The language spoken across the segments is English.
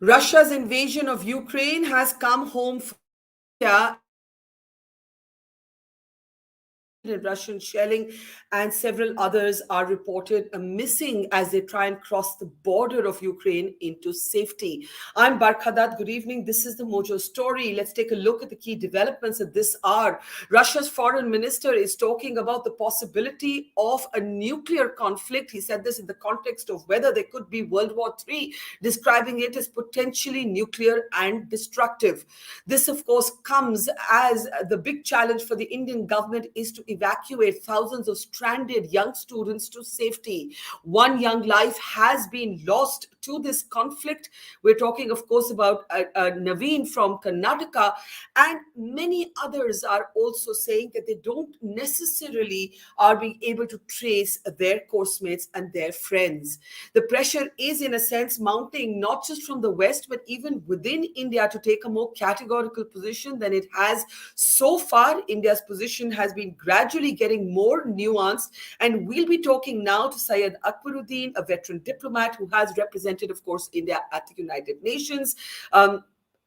Russia's invasion of Ukraine has come home for India, Russian shelling and several others are reported missing as they try and cross the border of Ukraine into safety. I'm Barkha Dutt. Good evening. This is the Mojo story. Let's take a look at the key developments at this hour. Russia's foreign minister is talking about the possibility of a nuclear conflict. He said this in the context of whether there could be World War III, describing it as potentially nuclear and destructive. This, of course, comes as the big challenge for the Indian government is to evacuate thousands of stranded young students to safety. One young life has been lost to this conflict. We're talking, of course, about Naveen from Karnataka, and many others are also saying that they don't necessarily are being able to trace their course mates and their friends. The pressure is, in a sense, mounting not just from the West, but even within India to take a more categorical position than it has so far. India's position has been gradually getting more nuanced, and we'll be talking now to Syed Akbaruddin, a veteran diplomat who has represented, of course, India at the United Nations.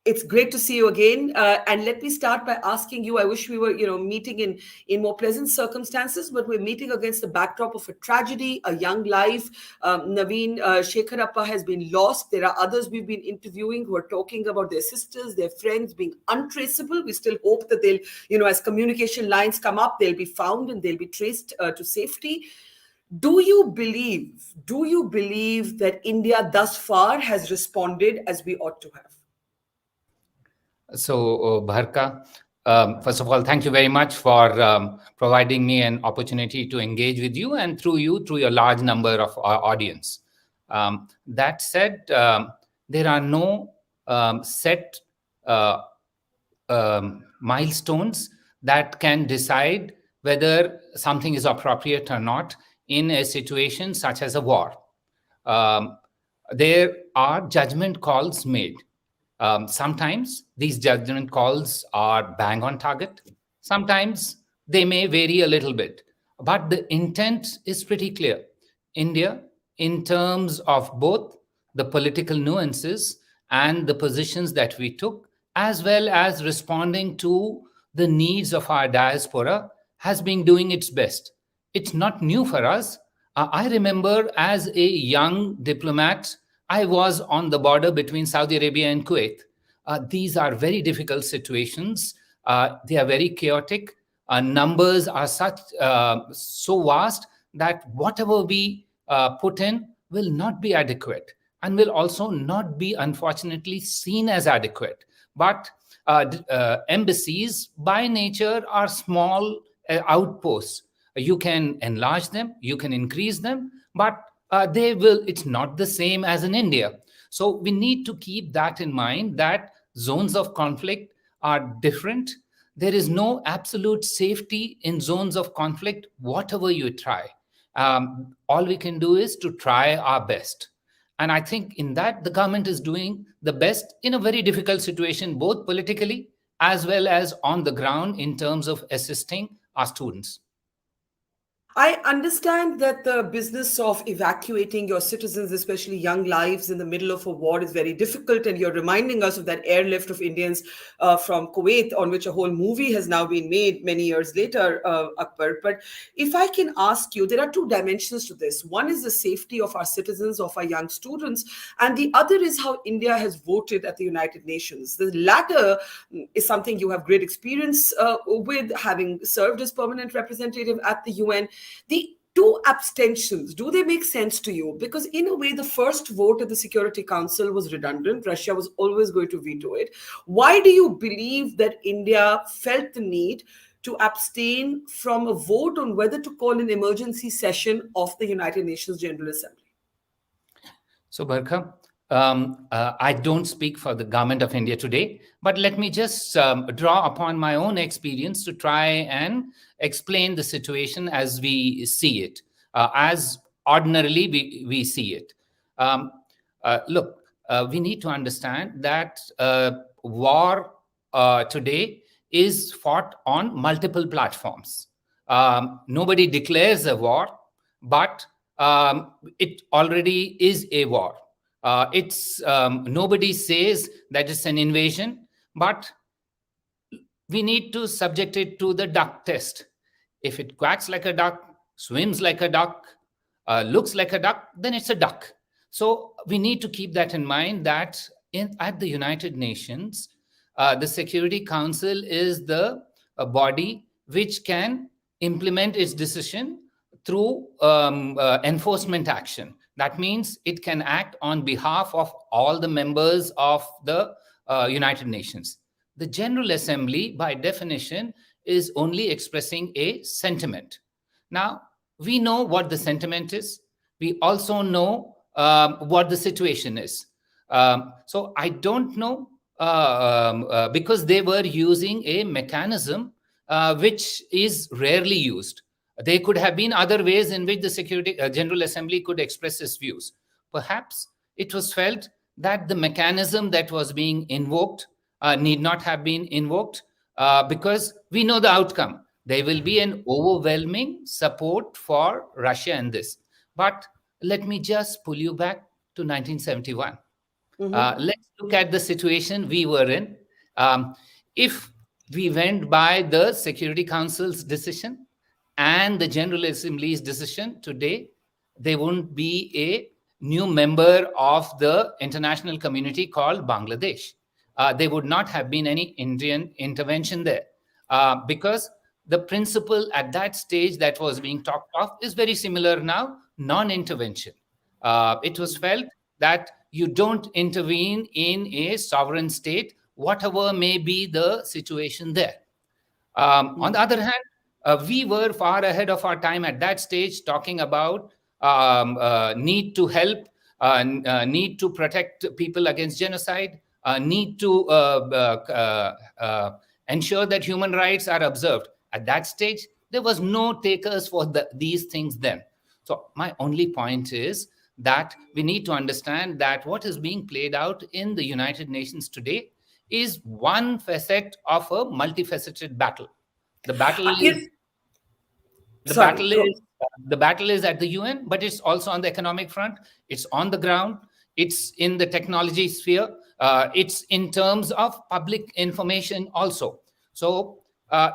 It's great to see you again. And let me start by asking you, I wish we were, meeting in more pleasant circumstances, but we're meeting against the backdrop of a tragedy, a young life. Naveen Shekharappa has been lost. There are others we've been interviewing who are talking about their sisters, their friends being untraceable. We still hope that they'll, as communication lines come up, they'll be found and they'll be traced to safety. Do you believe that India thus far has responded as we ought to have? So, Bharka, first of all, thank you very much for providing me an opportunity to engage with you and through your large number of our audience. That said, there are no set milestones that can decide whether something is appropriate or not in a situation such as a war. There are judgment calls made. Sometimes these judgment calls are bang on target. Sometimes they may vary a little bit, but the intent is pretty clear. India, in terms of both the political nuances and the positions that we took, as well as responding to the needs of our diaspora, has been doing its best. It's not new for us. I remember as a young diplomat, I was on the border between Saudi Arabia and Kuwait. These are very difficult situations. They are very chaotic. Numbers are so vast that whatever we put in will not be adequate and will also not be, unfortunately, seen as adequate. But embassies, by nature, are small outposts. You can enlarge them, you can increase them, but it's not the same as in India. So we need to keep that in mind, that zones of conflict are different. There is no absolute safety in zones of conflict, whatever you try. All we can do is to try our best. And I think in that, the government is doing the best in a very difficult situation, both politically as well as on the ground in terms of assisting our students. I understand that the business of evacuating your citizens, especially young lives, in the middle of a war is very difficult. And you're reminding us of that airlift of Indians from Kuwait, on which a whole movie has now been made many years later, Akbar. But if I can ask you, there are two dimensions to this. One is the safety of our citizens, of our young students, and the other is how India has voted at the United Nations. The latter is something you have great experience with, having served as permanent representative at the UN. The two abstentions, do they make sense to you? Because in a way, the first vote at the Security Council was redundant. Russia was always going to veto it. Why do you believe that India felt the need to abstain from a vote on whether to call an emergency session of the United Nations General Assembly? So, Barkha, I don't speak for the government of India today, but let me just draw upon my own experience to try and explain the situation as we see it, as ordinarily we see it. Look, we need to understand that war today is fought on multiple platforms. Nobody declares a war, but it already is a war. It's nobody says that it's an invasion, but we need to subject it to the duck test. If it quacks like a duck, swims like a duck, looks like a duck, then it's a duck. So we need to keep that in mind that at the United Nations, the Security Council is the body which can implement its decision through enforcement action. That means it can act on behalf of all the members of the United Nations. The General Assembly, by definition, is only expressing a sentiment. Now, we know what the sentiment is. We also know what the situation is. So I don't know because they were using a mechanism which is rarely used. There could have been other ways in which the Security General Assembly could express its views. Perhaps it was felt that the mechanism that was being invoked need not have been invoked because we know the outcome. There will be an overwhelming support for Russia in this. But let me just pull you back to 1971. Let's look at the situation we were in. If we went by the Security Council's decision and the General Assembly's decision today, there wouldn't be a new member of the international community called Bangladesh. There would not have been any Indian intervention there because the principle at that stage that was being talked of is very similar now, non-intervention. It was felt that you don't intervene in a sovereign state, whatever may be the situation there. On the other hand, we were far ahead of our time at that stage, talking about need to help, need to protect people against genocide, need to ensure that human rights are observed. At that stage, there was no takers for these things then. So my only point is that we need to understand that what is being played out in the United Nations today is one facet of a multifaceted battle. The battle is the Sorry, battle go. is the battle is at the UN, but it's also on the economic front. It's on the ground. It's in the technology sphere. It's in terms of public information also. So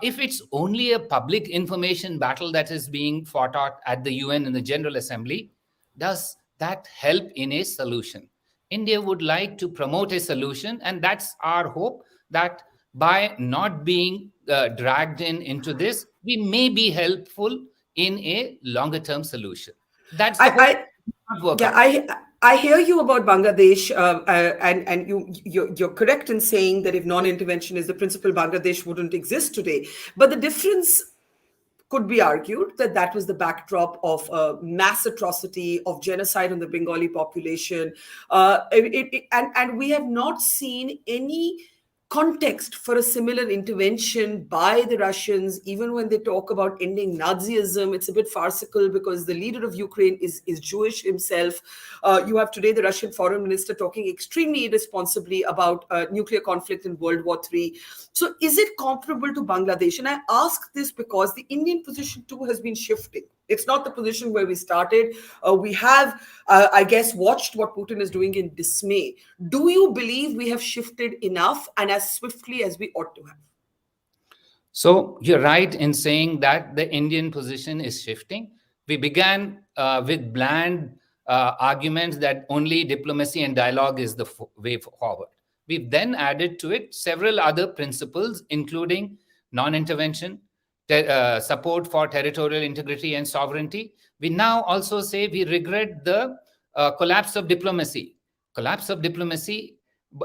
if it's only a public information battle that is being fought out at the UN and the General Assembly, does that help in a solution? India would like to promote a solution, and that's our hope that by not being dragged into this, we may be helpful in a longer term solution. That's the hope. I, Not work Yeah, out. I hear you about Bangladesh, and you're correct in saying that if non-intervention is the principle, Bangladesh wouldn't exist today. But the difference could be argued that that was the backdrop of mass atrocity, of genocide on the Bengali population, and we have not seen any context for a similar intervention by the Russians. Even when they talk about ending Nazism, it's a bit farcical because the leader of Ukraine is Jewish himself. You have today the Russian foreign minister talking extremely irresponsibly about nuclear conflict in World War III. So is it comparable to Bangladesh? And I ask this because the Indian position too has been shifting. It's not the position where we started. We have, I guess, watched what Putin is doing in dismay. Do you believe we have shifted enough and as swiftly as we ought to have? So you're right in saying that the Indian position is shifting. We began with bland arguments that only diplomacy and dialogue is the way forward. We've then added to it several other principles, including non-intervention, support for territorial integrity and sovereignty. We now also say we regret the collapse of diplomacy. Collapse of diplomacy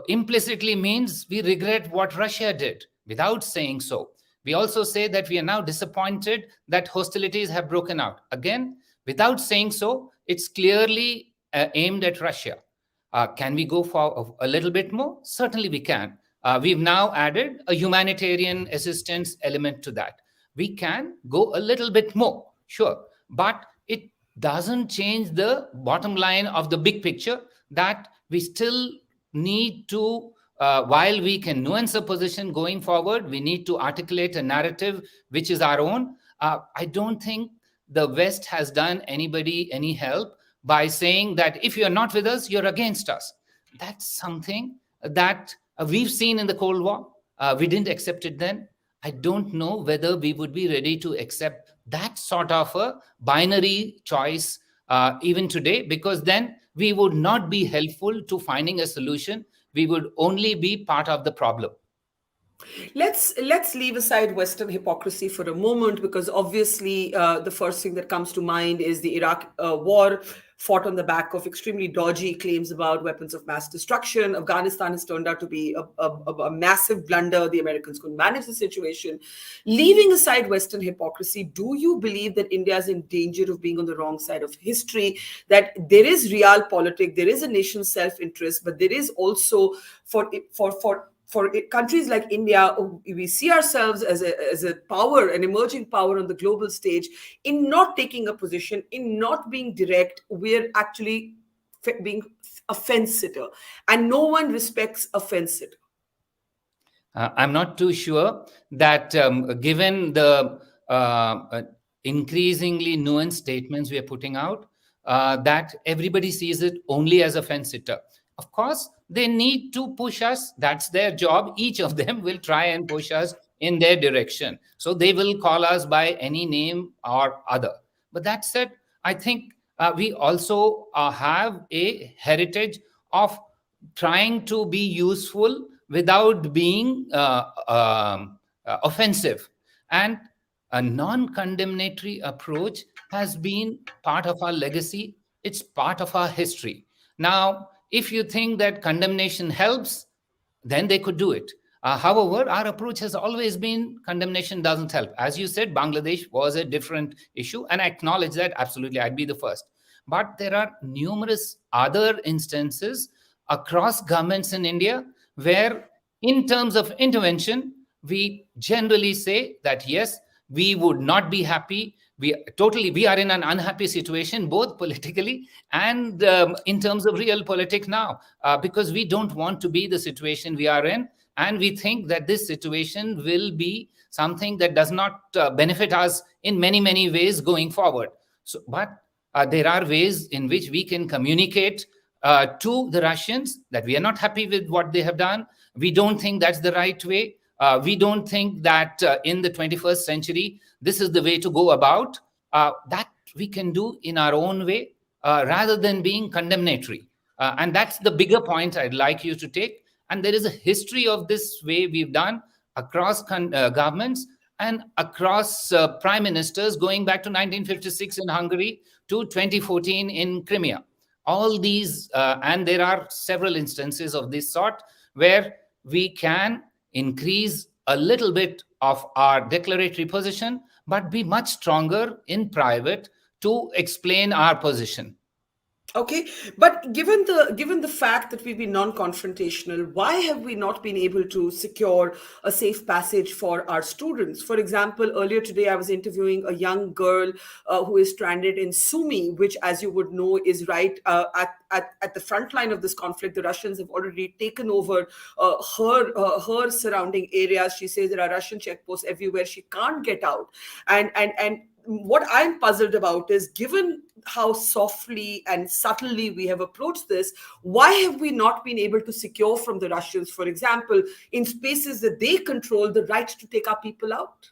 implicitly means we regret what Russia did without saying so. We also say that we are now disappointed that hostilities have broken out. Again, without saying so, it's clearly aimed at Russia. Can we go for a little bit more? Certainly we can. We've now added a humanitarian assistance element to that. We can go a little bit more, sure, but it doesn't change the bottom line of the big picture that we still need to, while we can nuance a position going forward, we need to articulate a narrative which is our own. I don't think the West has done anybody any help by saying that if you're not with us, you're against us. That's something that we've seen in the Cold War. We didn't accept it then. I don't know whether we would be ready to accept that sort of a binary choice even today, because then we would not be helpful to finding a solution. We would only be part of the problem. Let's leave aside Western hypocrisy for a moment, because obviously the first thing that comes to mind is the Iraq war, fought on the back of extremely dodgy claims about weapons of mass destruction. Afghanistan has turned out to be a massive blunder. The Americans couldn't manage the situation. Leaving aside Western hypocrisy, do you believe that India is in danger of being on the wrong side of history? That there is realpolitik, there is a nation's self-interest, but there is also for countries like India, we see ourselves as a power, an emerging power on the global stage. In not taking a position, in not being direct, we're actually being a fence sitter, and no one respects a fence sitter. I'm not too sure that, given the increasingly nuanced statements we are putting out, that everybody sees it only as a fence sitter. Of course, they need to push us. That's their job. Each of them will try and push us in their direction. So they will call us by any name or other. But that said, I think we also have a heritage of trying to be useful without being offensive. And a non condemnatory approach has been part of our legacy, it's part of our history. Now, if you think that condemnation helps, then they could do it. However, our approach has always been condemnation doesn't help. As you said, Bangladesh was a different issue, and I acknowledge that absolutely. I'd be the first. But there are numerous other instances across governments in India where, in terms of intervention, we generally say that yes, we would not be happy. We are in an unhappy situation, both politically and in terms of realpolitik now, because we don't want to be the situation we are in, and we think that this situation will be something that does not benefit us in many ways going forward. So, but there are ways in which we can communicate to the Russians that we are not happy with what they have done. We don't think that's the right way. We don't think that in the 21st century, this is the way to go about. That we can do in our own way rather than being condemnatory. And that's the bigger point I'd like you to take. And there is a history of this way we've done across governments and across prime ministers going back to 1956 in Hungary to 2014 in Crimea. All these, and there are several instances of this sort where we can increase a little bit of our declaratory position, but be much stronger in private to explain our position. Okay, but given the fact that we've been non-confrontational, why have we not been able to secure a safe passage for our students? For example, earlier today I was interviewing a young girl who is stranded in Sumy, which, as you would know, is right at the front line of this conflict. The Russians have already taken over her surrounding areas. She says there are Russian checkposts everywhere. She can't get out, and what I'm puzzled about is, given how softly and subtly we have approached this, why have we not been able to secure from the Russians, for example, in spaces that they control, the right to take our people out?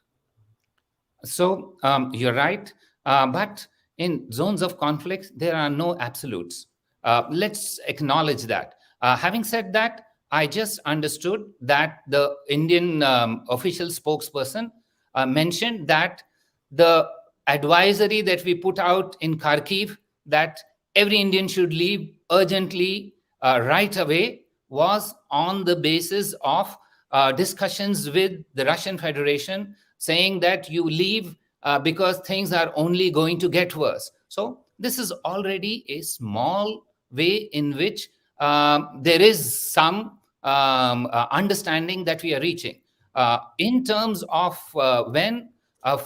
So you're right. But in zones of conflict, there are no absolutes. Let's acknowledge that. Having said that, I just understood that the Indian official spokesperson mentioned that the advisory that we put out in Kharkiv, that every Indian should leave urgently right away, was on the basis of discussions with the Russian Federation, saying that you leave because things are only going to get worse. So this is already a small way in which there is some understanding that we are reaching. In terms of when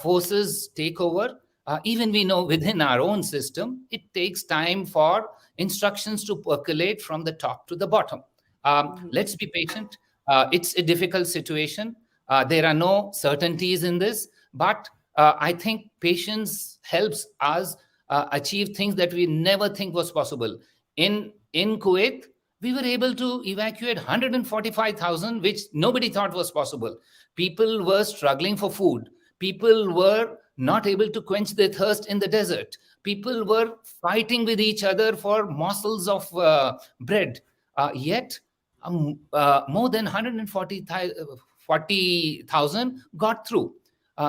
forces take over, even we know within our own system, it takes time for instructions to percolate from the top to the bottom. Let's be patient. It's a difficult situation. There are no certainties in this, but I think patience helps us achieve things that we never think was possible. In Kuwait, we were able to evacuate 145,000, which nobody thought was possible. People were struggling for food. People were not able to quench their thirst in the desert. People were fighting with each other for morsels of bread. Yet, more than 140,000 got through.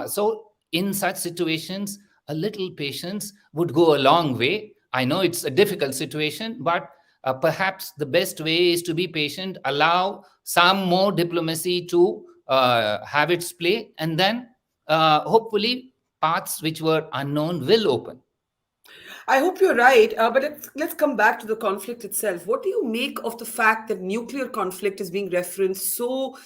So, in such situations, a little patience would go a long way. I know it's a difficult situation, but perhaps the best way is to be patient, allow some more diplomacy to have its play, and then hopefully paths which were unknown will open. I hope you're right, but let's come back to the conflict itself. What do you make of the fact that nuclear conflict is being referenced so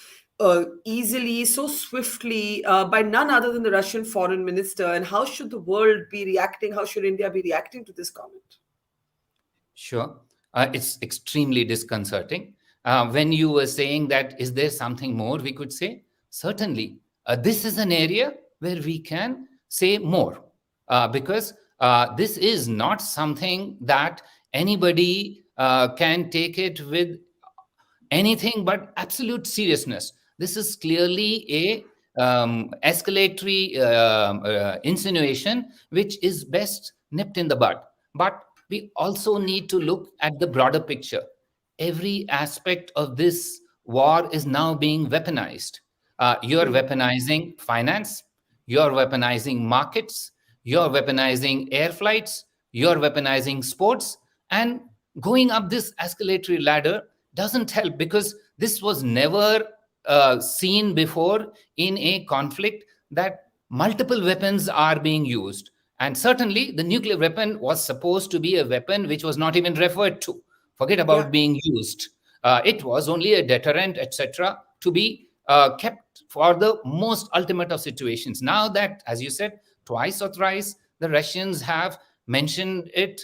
easily, so swiftly by none other than the Russian foreign minister? And how should the world be reacting? How should India be reacting to this comment? Sure. It's extremely disconcerting. When you were saying that, is there something more we could say? Certainly. This is an area where we can say more because this is not something that anybody can take it with anything but absolute seriousness. This is clearly a escalatory insinuation which is best nipped in the bud. But we also need to look at the broader picture. Every aspect of this war is now being weaponized. You're weaponizing finance, you're weaponizing markets, you're weaponizing air flights, you're weaponizing sports, and going up this escalatory ladder doesn't help because this was never seen before in a conflict that multiple weapons are being used. And certainly, the nuclear weapon was supposed to be a weapon which was not even referred to. Forget Yeah. about being used. It was only a deterrent, etc., to be kept for the most ultimate of situations. Now that, as you said, twice or thrice, the Russians have mentioned it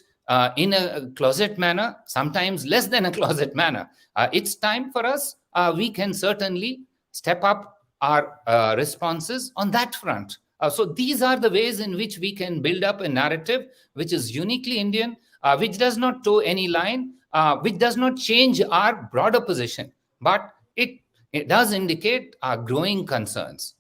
in a closet manner, sometimes less than a closet manner. It's time for us. We can certainly step up our responses on that front. So these are the ways in which we can build up a narrative which is uniquely Indian, which does not toe any line, which does not change our broader position, but it does indicate our growing concerns.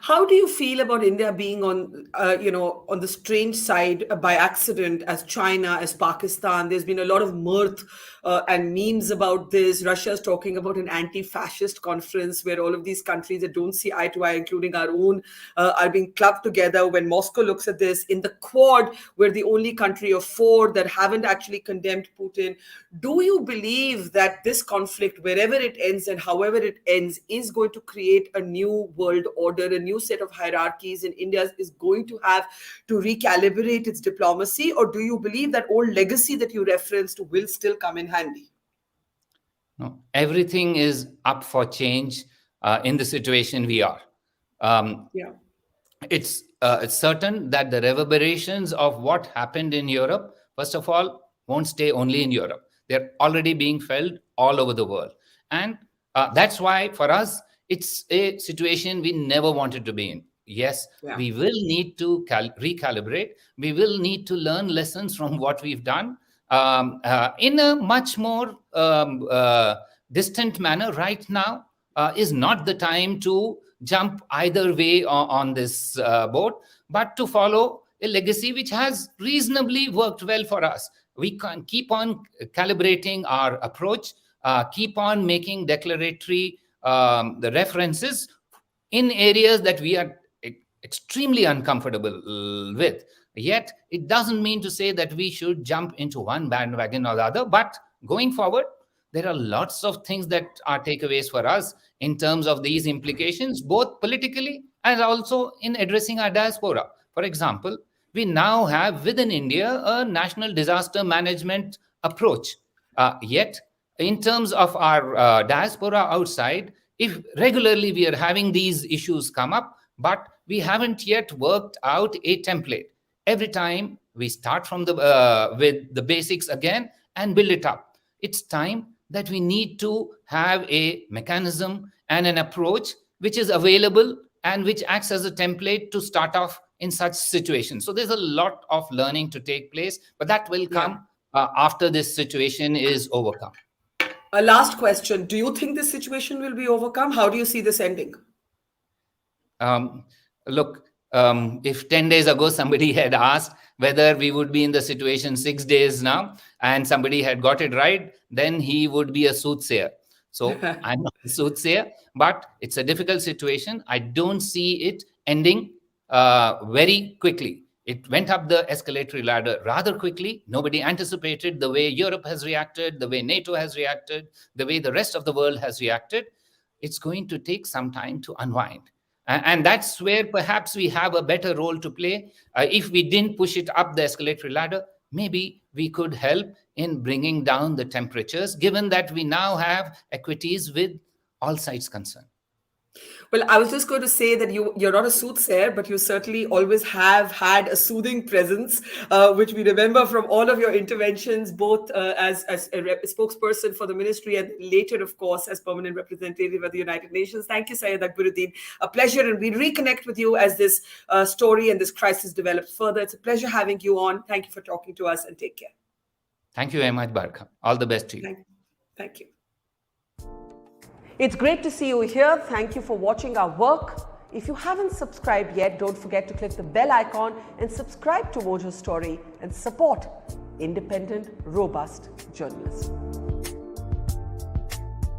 How do you feel about India being on, on the strange side by accident as China, as Pakistan? There's been a lot of mirth and memes about this. Russia's talking about an anti-fascist conference where all of these countries that don't see eye to eye, including our own, are being clubbed together. When Moscow looks at this, in the Quad, we're the only country of four that haven't actually condemned Putin. Do you believe that this conflict, wherever it ends and however it ends, is going to create a new world order, a new set of hierarchies, and India is going to have to recalibrate its diplomacy? Or do you believe that old legacy that you referenced will still come in handy? No, everything is up for change in the situation we are. Um, Yeah. it's certain that the reverberations of what happened in Europe, first of all, won't stay only in Europe. They're already being felt all over the world. And that's why, for us, it's a situation we never wanted to be in. Yes, Yeah. we will need to recalibrate. We will need to learn lessons from what we've done in a much more distant manner. Right now is not the time to jump either way on this boat, but to follow a legacy which has reasonably worked well for us. We can keep on calibrating our approach, keep on making declaratory the references in areas that we are extremely uncomfortable with. Yet, it doesn't mean to say that we should jump into one bandwagon or the other. But going forward, there are lots of things that are takeaways for us in terms of these implications, both politically and also in addressing our diaspora. For example, we now have within India a national disaster management approach. Yet, in terms of our diaspora outside, if regularly we are having these issues come up, but we haven't yet worked out a template. Every time we start from the with the basics again and build it up. It's time that we need to have a mechanism and an approach which is available and which acts as a template to start off in such situations. So there's a lot of learning to take place, but that will Yeah. come after this situation is overcome. A last question. Do you think this situation will be overcome? How do you see this ending? Um, Look, if 10 days ago somebody had asked whether we would be in the situation 6 days now, and somebody had got it right, then he would be a soothsayer. So I'm not a soothsayer, but it's a difficult situation. I don't see it ending very quickly. It went up the escalatory ladder rather quickly. Nobody anticipated the way Europe has reacted, the way NATO has reacted, the way the rest of the world has reacted. It's going to take some time to unwind. And that's where perhaps we have a better role to play. If we didn't push it up the escalatory ladder, maybe we could help in bringing down the temperatures, given that we now have equities with all sides concerned. Well, I was just going to say that you're not a soothsayer, but you certainly always have had a soothing presence, which we remember from all of your interventions, both as a spokesperson for the ministry and later, of course, as permanent representative at the United Nations. Thank you, Syed Akbaruddin. A pleasure, and we'll reconnect with you as this story and this crisis develops further. It's a pleasure having you on. Thank you for talking to us, and take care. Thank you very much, Barkha. All the best to you. Thank you. It's great to see you here. Thank you for watching our work. If you haven't subscribed yet, don't forget to click the bell icon and subscribe to Mojo Story and support independent, robust journalism.